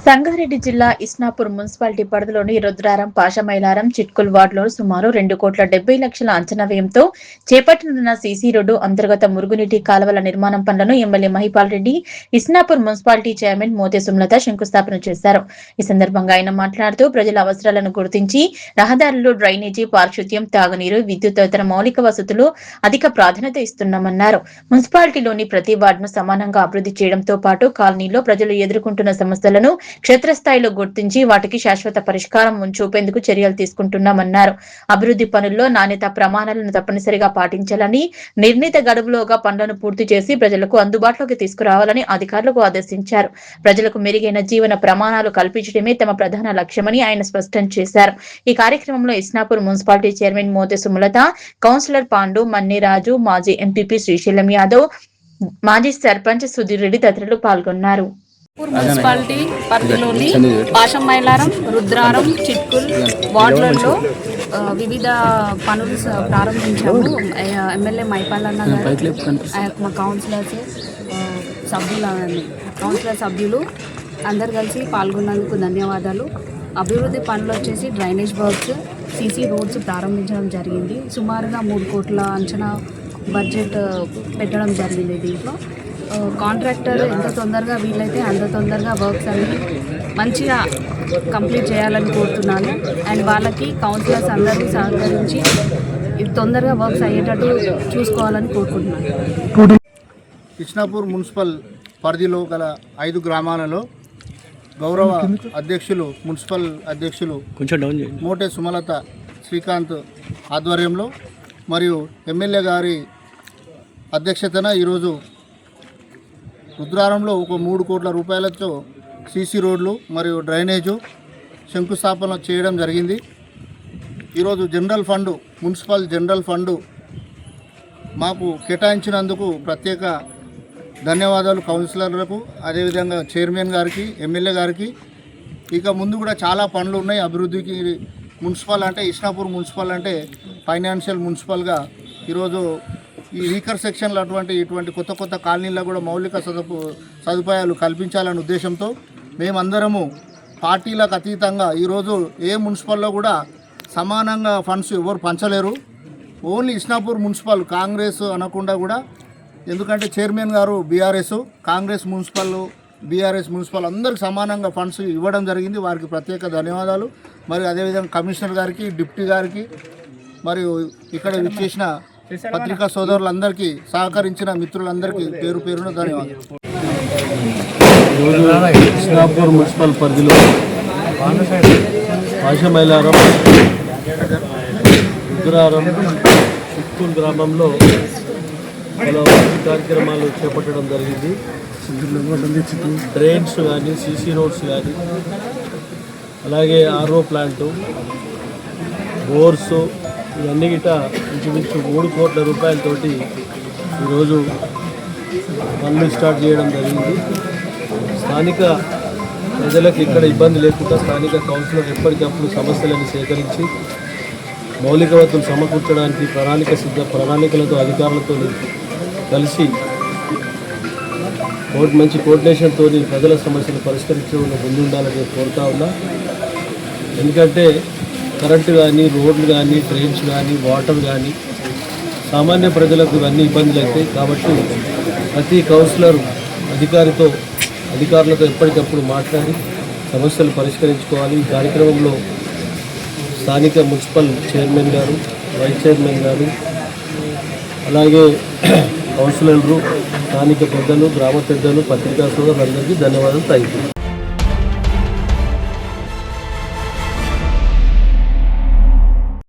సంగారెడ్డి జిల్లా ఇస్నాపూర్ మున్సిపాలిటీ పరిధిలోని రుద్రారం, పాషమైలారం, చిట్కుల్ వార్డులో సుమారు 2,70,00,000 అంచనా వ్యయంతో చేపట్టనున్న సీసీ రోడ్డు అంతర్గత మురుగునీటి కాలువల నిర్మాణం పనులను MLA Mahipal Reddy, Isnapur municipality chairman Mothe Sumalatha శంకుస్థాపన చేశారు. ఈ సందర్భంగా ఆయన మాట్లాడుతూ ప్రజల అవసరాలను గుర్తించి రహదారులు, డ్రైనేజీ, పారిశుద్ధ్యం, తాగునీరు, విద్యుత్ తదితర మౌలిక వసతులు అధిక ప్రాధాన్యత ఇస్తున్నామన్నారు. మున్సిపాలిటీలోని ప్రతి వార్డును సమానంగా అభివృద్ధి చేయడంతో పాటు కాలనీలో ప్రజలు ఎదుర్కొంటున్న సమస్యలను క్షేత్రస్థాయిలో గుర్తించి వాటికి శాశ్వత పరిష్కారం చూపేందుకు చర్యలు తీసుకుంటున్నామన్నారు. అభివృద్ధి పనుల్లో నాణ్యత ప్రమాణాలను తప్పనిసరిగా పాటించాలని, నిర్ణీత గడువులోగా పనులను పూర్తి చేసి ప్రజలకు అందుబాటులోకి తీసుకురావాలని అధికారులకు ఆదేశించారు. ప్రజలకు మెరుగైన జీవన ప్రమాణాలు కల్పించడమే తమ ప్రధాన లక్ష్యమని ఆయన స్పష్టం చేశారు. ఈ కార్యక్రమంలో Isnapur municipality chairman Mothe Sumalatha, councillor Pandu, Manniraju, మాజీ ఎంపీపీ శ్రీశైలం యాదవ్, మాజీ సర్పంచ్ సుధీర్ రెడ్డి తదితరులు పాల్గొన్నారు. మున్సిపాలిటీ పరిధిలోని పాషమైలారం, రుద్రారం, చిట్కుల్ వార్డులలో వివిధ పనులు ప్రారంభించాము. ఎమ్మెల్యే మహిపాల్ అన్న గారు, మా కౌన్సిలర్ సభ్యులు అందరు కలిసి పాల్గొన్నందుకు ధన్యవాదాలు. అభివృద్ధి పనులు వచ్చేసి డ్రైనేజ్ వర్క్స్, సీసీ రోడ్స్ ప్రారంభించడం జరిగింది. సుమారుగా 3 కోట్ల అంచనా బడ్జెట్ పెట్టడం జరిగింది. దీంట్లో కాంట్రాక్టర్ ఎంత తొందరగా వీలైతే అంత తొందరగా వర్క్స్ అన్ని మంచిగా కంప్లీట్ చేయాలని కోరుతున్నాను. అండ్ వాళ్ళకి కౌన్సిలర్స్ అందరినీ సహకరించి ఇది తొందరగా వర్క్స్ అయ్యేటట్టు చూసుకోవాలని కోరుకుంటున్నాను. ఇస్నాపూర్ మున్సిపల్ పరిధిలో గల 5 గ్రామాలలో గౌరవ అధ్యక్షులు, మున్సిపల్ అధ్యక్షులు మోటే సుమలత శ్రీకాంత్ ఆధ్వర్యంలో మరియు ఎమ్మెల్యే గారి అధ్యక్షతన ఈరోజు రుద్రారంలో ఒక 3 కోట్ల రూపాయలతో సీసీ రోడ్లు మరియు డ్రైనేజు శంకుస్థాపన చేయడం జరిగింది. ఈరోజు మున్సిపల్ జనరల్ ఫండు మాకు కేటాయించినందుకు ప్రత్యేక ధన్యవాదాలు కౌన్సిలర్లకు, అదేవిధంగా చైర్మన్ గారికి, ఎమ్మెల్యే గారికి. ఇక ముందు కూడా చాలా పనులు ఉన్నాయి అభివృద్ధికి. మున్సిపల్ అంటే ఇస్నాపూర్ మున్సిపల్ అంటే ఫైనాన్షియల్ మున్సిపల్గా ఈరోజు ఈ వీకర్ సెక్షన్లు ఇటువంటి కొత్త కాలనీల్లో కూడా మౌలిక సదుపాయాలు కల్పించాలనే ఉద్దేశంతో మేమందరము పార్టీలకు అతీతంగా ఈరోజు ఏ మున్సిపల్లో కూడా సమానంగా ఫండ్స్ ఎవరు పంచలేరు. ఓన్లీ ఇస్నాపూర్ మున్సిపల్ కాంగ్రెస్ అనకుండా కూడా, ఎందుకంటే చైర్మన్ గారు BRS, Congress municipal, BRS municipal అందరికి సమానంగా ఫండ్స్ ఇవ్వడం జరిగింది. వారికి ప్రత్యేక ధన్యవాదాలు. మరియు అదేవిధంగా కమిషనర్ గారికి, డిప్యూటీ గారికి, మరియు ఇక్కడ విచ్చేసిన పత్రికా సోదరులందరికీ, సహకరించిన మిత్రులందరికీ పేరు పేరున ధన్యవాదాలు. ఇస్నాపూర్ మున్సిపల్ పరిధిలో పాషమైలారం, రుద్రారం, చిట్కుల్ గ్రామంలో పలు కార్యక్రమాలు చేపట్టడం జరిగింది. డ్రైన్స్ కానీ, సీసీ రోడ్స్ కానీ, అలాగే ఆర్ఓ ప్లాంటు, బోర్సు, ఇవన్నీ గిట ఇంచుమించు 3 కోట్ల రూపాయలతోటి ఈరోజు పనులు స్టార్ట్ చేయడం జరిగింది. స్థానిక ప్రజలకు ఇక్కడ ఇబ్బంది లేకుండా స్థానిక కౌన్సిలర్ ఎప్పటికప్పుడు సమస్యలను సేకరించి మౌలిక వసతులు సమకూర్చడానికి ప్రణాళికలతో అధికారులతో కలిసి మంచి కోఆర్డినేషన్తో ప్రజల సమస్యలు పరిష్కరించడంలో ముందుండాలని కోరుతా ఉన్నా. ఎందుకంటే కరెంటు కానీ, రోడ్లు కానీ, డ్రైన్స్ కానీ, వాటర్ కానీ సామాన్య ప్రజలకు ఇవన్నీ ఇబ్బందులు అవుతాయి. కాబట్టి ప్రతి కౌన్సిలర్ అధికారులతో ఎప్పటికప్పుడు మాట్లాడి సమస్యలు పరిష్కరించుకోవాలి. ఈ కార్యక్రమంలో స్థానిక మున్సిపల్ చైర్మన్ గారు, వైస్ చైర్మన్ గారు, అలాగే కౌన్సిలర్లు, స్థానిక పెద్దలు, గ్రామ పెద్దలు, పత్రికా సోదరులందరికీ ధన్యవాదాలు. Thank you.